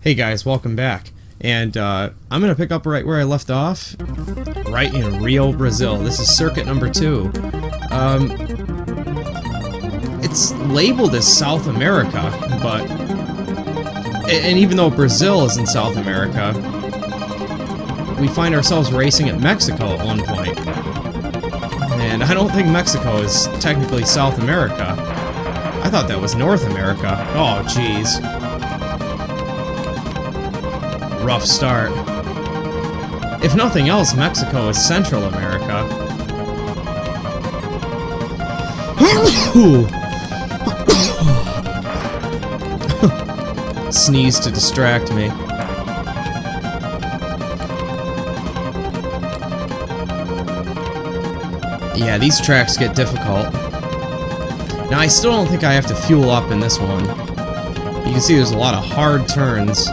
Hey guys, welcome back. And I'm going to pick up right where I left off, right in Rio, Brazil. This is circuit number 2. It's labeled as South America, but... And even though Brazil is in South America, we find ourselves racing at Mexico at one point. And I don't think Mexico is technically South America. I thought that was North America. Oh, jeez. Rough start. If nothing else, Mexico is Central America. Sneeze to distract me. Yeah, these tracks get difficult. Now, I still don't think I have to fuel up in this one. You can see there's a lot of hard turns.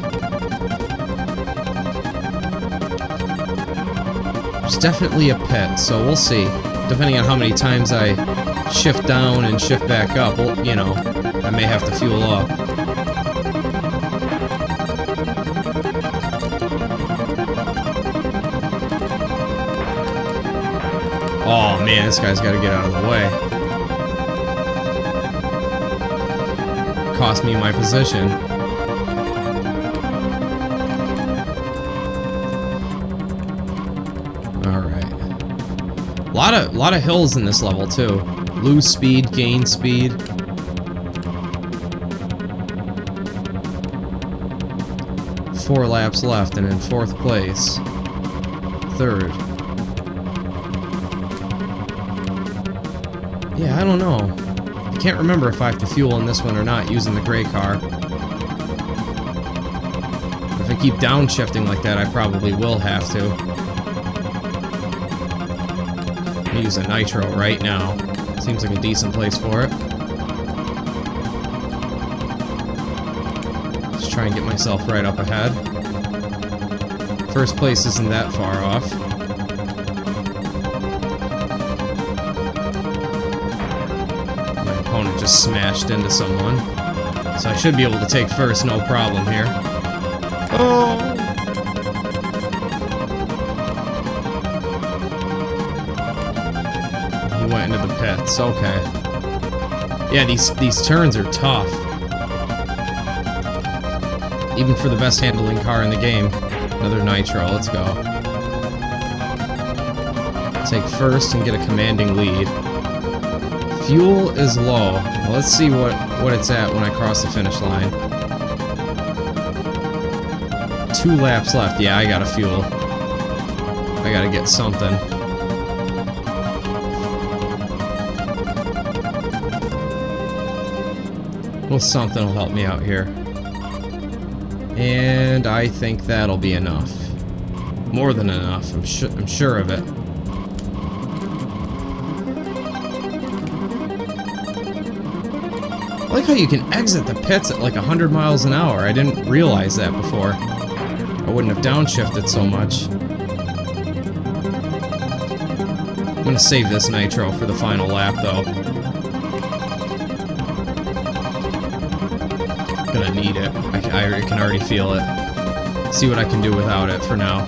There's definitely a pit, so we'll see. Depending on how many times I shift down and shift back up, well, you know, I may have to fuel up. Oh man, this guy's gotta get out of the way. Cost me my position. Alright. Lot of hills in this level too. Lose speed, gain speed. Four laps left and in 4th place. 3rd. Yeah, I don't know. I can't remember if I have to fuel in this one or not using the gray car. If I keep downshifting like that, I probably will have to. I'm gonna use a nitro right now. Seems like a decent place for it. Just try and get myself right up ahead. 1st place isn't that far off. Just smashed into someone. So I should be able to take 1st, no problem here. Oh! He went into the pits, okay. Yeah, these turns are tough. Even for the best handling car in the game. Another nitro, let's go. Take 1st and get a commanding lead. Fuel is low. Well, let's see what it's at when I cross the finish line. 2 laps left. Yeah, I gotta fuel. I gotta get something. Well, something will help me out here. And I think that'll be enough. More than enough. I'm sure of it. I like how you can exit the pits at like 100 miles an hour. I didn't realize that before. I wouldn't have downshifted so much. I'm gonna save this nitro for the final lap though. Gonna need it. I can already feel it. See what I can do without it for now.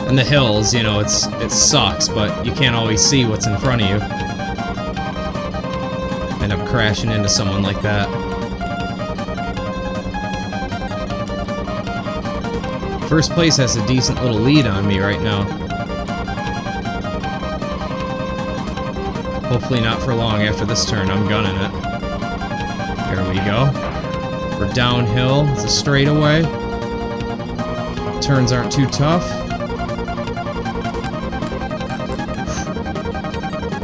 And the hills, you know, it sucks, but you can't always see what's in front of you. End up crashing into someone like that. 1st place has a decent little lead on me right now. Hopefully not for long after this turn, I'm gunning it. There we go. We're downhill, it's a straightaway. Turns aren't too tough.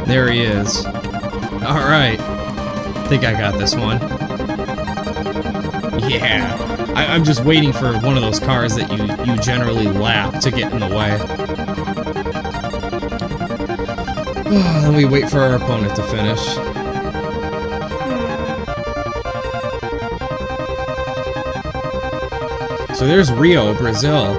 There he is. Alright. Think I got this one. Yeah. I'm just waiting for one of those cars that you generally lap to get in the way. Then we wait for our opponent to finish. So there's Rio, Brazil.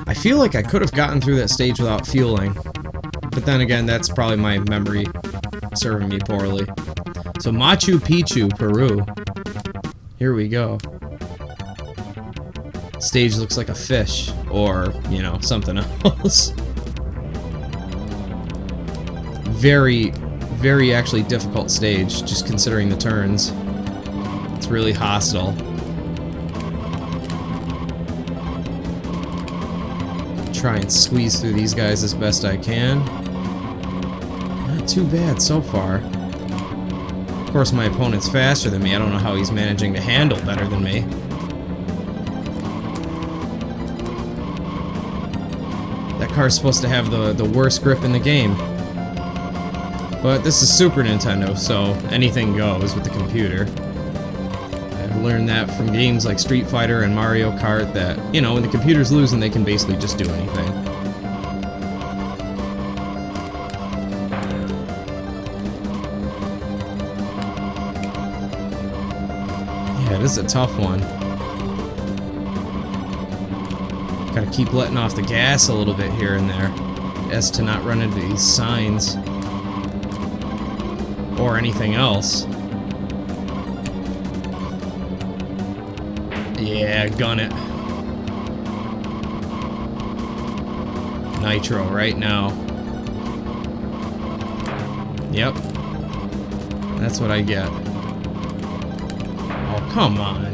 I feel like I could have gotten through that stage without fueling, but but then again, that's probably my memory serving me poorly. So Machu Picchu, Peru. Here we go. Stage looks like a fish, or, you know, something else. Very, very actually difficult stage, just considering the turns. It's really hostile. Try and squeeze through these guys as best I can. Not too bad so far. Of course, my opponent's faster than me. I don't know how he's managing to handle better than me. That car's supposed to have the worst grip in the game. But this is Super Nintendo, so anything goes with the computer. I've learned that from games like Street Fighter and Mario Kart that, you know, when the computer's losing, they can basically just do anything. Yeah, this is a tough one. Gotta keep letting off the gas a little bit here and there, as to not run into these signs. Or anything else. Yeah, gun it. Nitro right now. Yep. That's what I get. Oh, come on.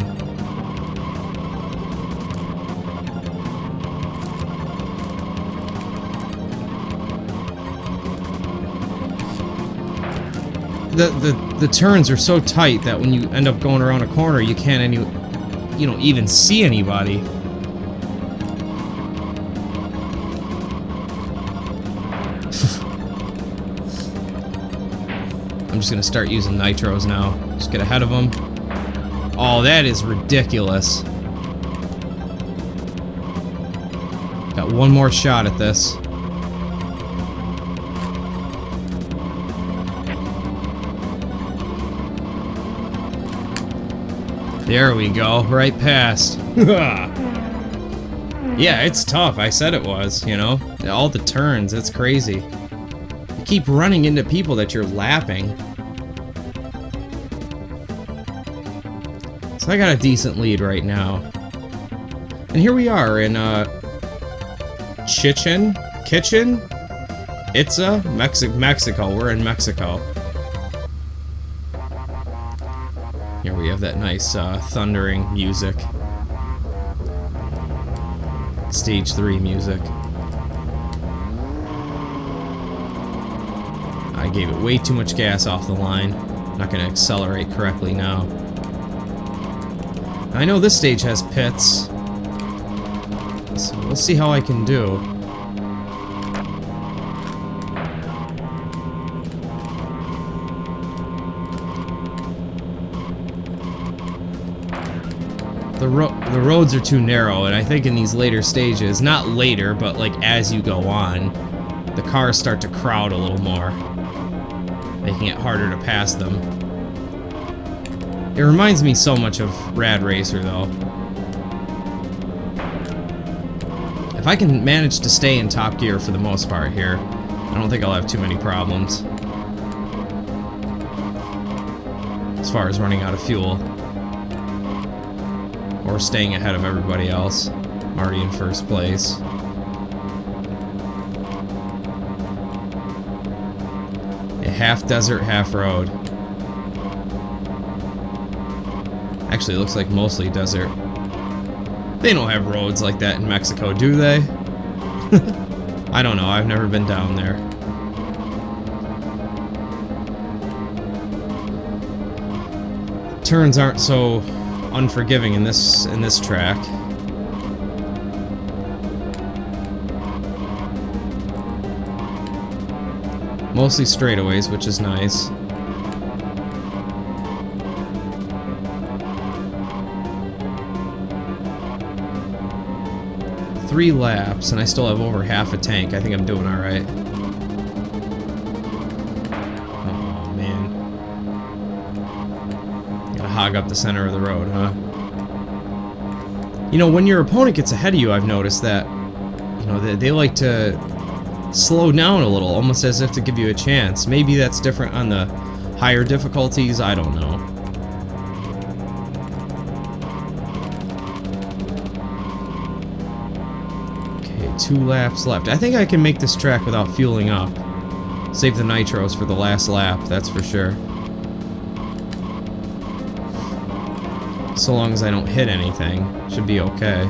The turns are so tight that when you end up going around a corner, you can't even see anybody. I'm just gonna start using nitros now. Just get ahead of them. Oh, that is ridiculous. Got one more shot at this. There we go, right past. Yeah, it's tough. I said it was, you know? All the turns, it's crazy. You keep running into people that you're lapping. So I got a decent lead right now. And here we are in, Kitchen? Itza? Mexico. We're in Mexico. Here we have that nice thundering music. Stage 3 music. I gave it way too much gas off the line. Not gonna accelerate correctly now. I know this stage has pits, so we'll see how I can do. The roads are too narrow, and I think in these later stages, not later, but like as you go on, the cars start to crowd a little more, making it harder to pass them. It reminds me so much of Rad Racer, though. If I can manage to stay in top gear for the most part here, I don't think I'll have too many problems. As far as running out of fuel. Or staying ahead of everybody else. I'm already in first place. Yeah, half desert, half road. Actually, it looks like mostly desert. They don't have roads like that in Mexico, do they? I don't know, I've never been down there. Turns aren't so unforgiving in this track. Mostly straightaways, which is nice. Three laps, and I still have over half a tank. I think I'm doing alright. Oh, man. Gotta hog up the center of the road, huh? You know, when your opponent gets ahead of you, I've noticed that, you know, they like to slow down a little, almost as if to give you a chance. Maybe that's different on the higher difficulties, I don't know. Okay, 2 laps left. I think I can make this track without fueling up. Save the nitros for the last lap, that's for sure. So long as I don't hit anything, should be okay.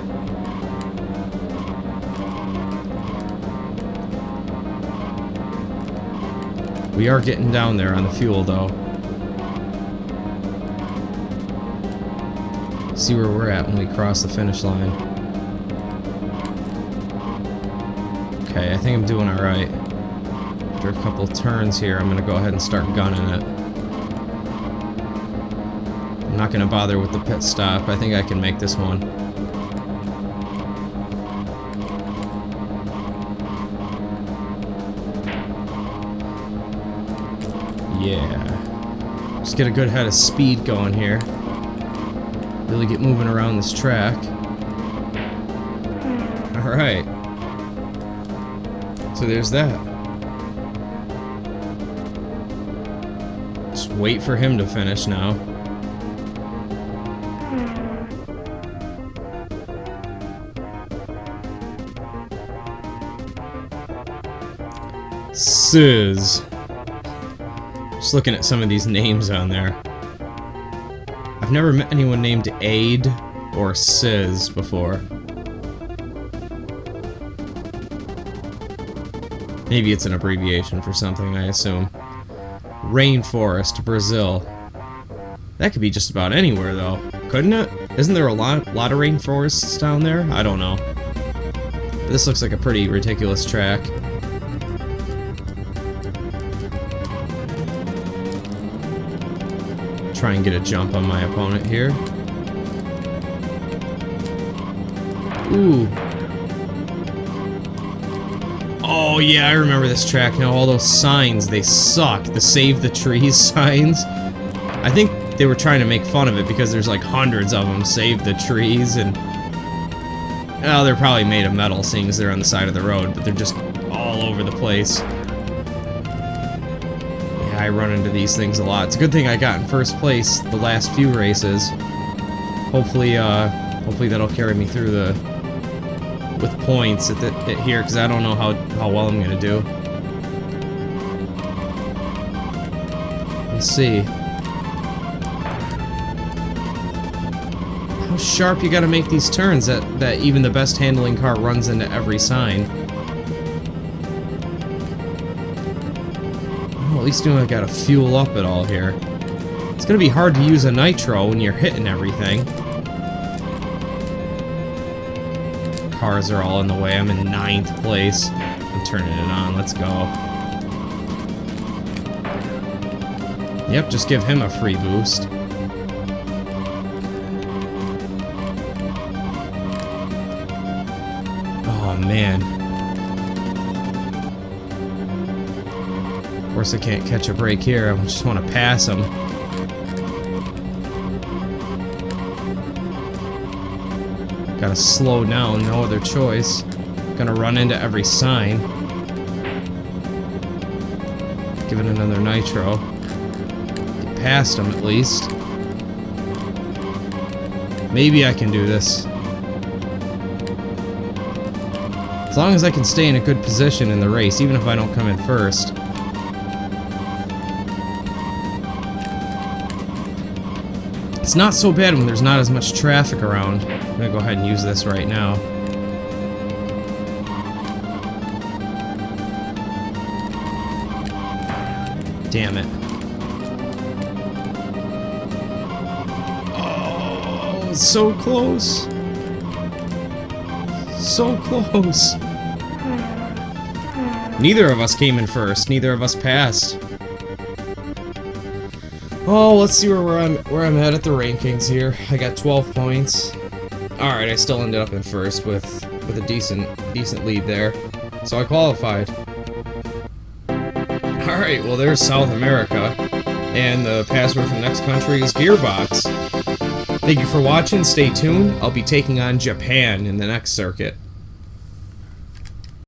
We are getting down there on the fuel, though. See where we're at when we cross the finish line. Okay, I think I'm doing alright. After a couple turns here, I'm gonna go ahead and start gunning it. I'm not gonna bother with the pit stop. I think I can make this one. Yeah. Just get a good head of speed going here. Really get moving around this track. Alright. So there's that. Just wait for him to finish now. Sizz. Just looking at some of these names on there. I've never met anyone named Aid or Sizz before. Maybe it's an abbreviation for something, I assume. Rainforest, Brazil. That could be just about anywhere, though. Couldn't it? Isn't there a lot of rainforests down there? I don't know. This looks like a pretty ridiculous track. Try and get a jump on my opponent here. Ooh. Oh yeah, I remember this track now. All those signs, they suck. The Save the Trees signs. I think they were trying to make fun of it because there's like hundreds of them. Save the trees, and oh, they're probably made of metal, seeing as they're on the side of the road, but they're just all over the place. I run into these things a lot. It's a good thing I got in first place the last few races. Hopefully that'll carry me through with points at here, because I don't know how well I'm gonna do. Let's see. How sharp you gotta make these turns that even the best handling car runs into every sign. At least you know I gotta fuel up it all here. It's gonna be hard to use a nitro when you're hitting everything. Cars are all in the way. I'm in 9th place. I'm turning it on. Let's go. Yep, just give him a free boost. Oh, man. Of course I can't catch a break here. I just want to pass him. Gotta slow down, no other choice. Gonna run into every sign. Give it another nitro. Get past him at least. Maybe I can do this. As long as I can stay in a good position in the race, even if I don't come in first. It's not so bad when there's not as much traffic around. I'm gonna go ahead and use this right now. Damn it. Oh, so close. So close. Neither of us came in first. Neither of us passed. Oh, let's see where I'm at the rankings here. I got 12 points. Alright, I still ended up in first with a decent lead there. So I qualified. Alright, well there's South America. And the password for the next country is Gearbox. Thank you for watching, stay tuned. I'll be taking on Japan in the next circuit.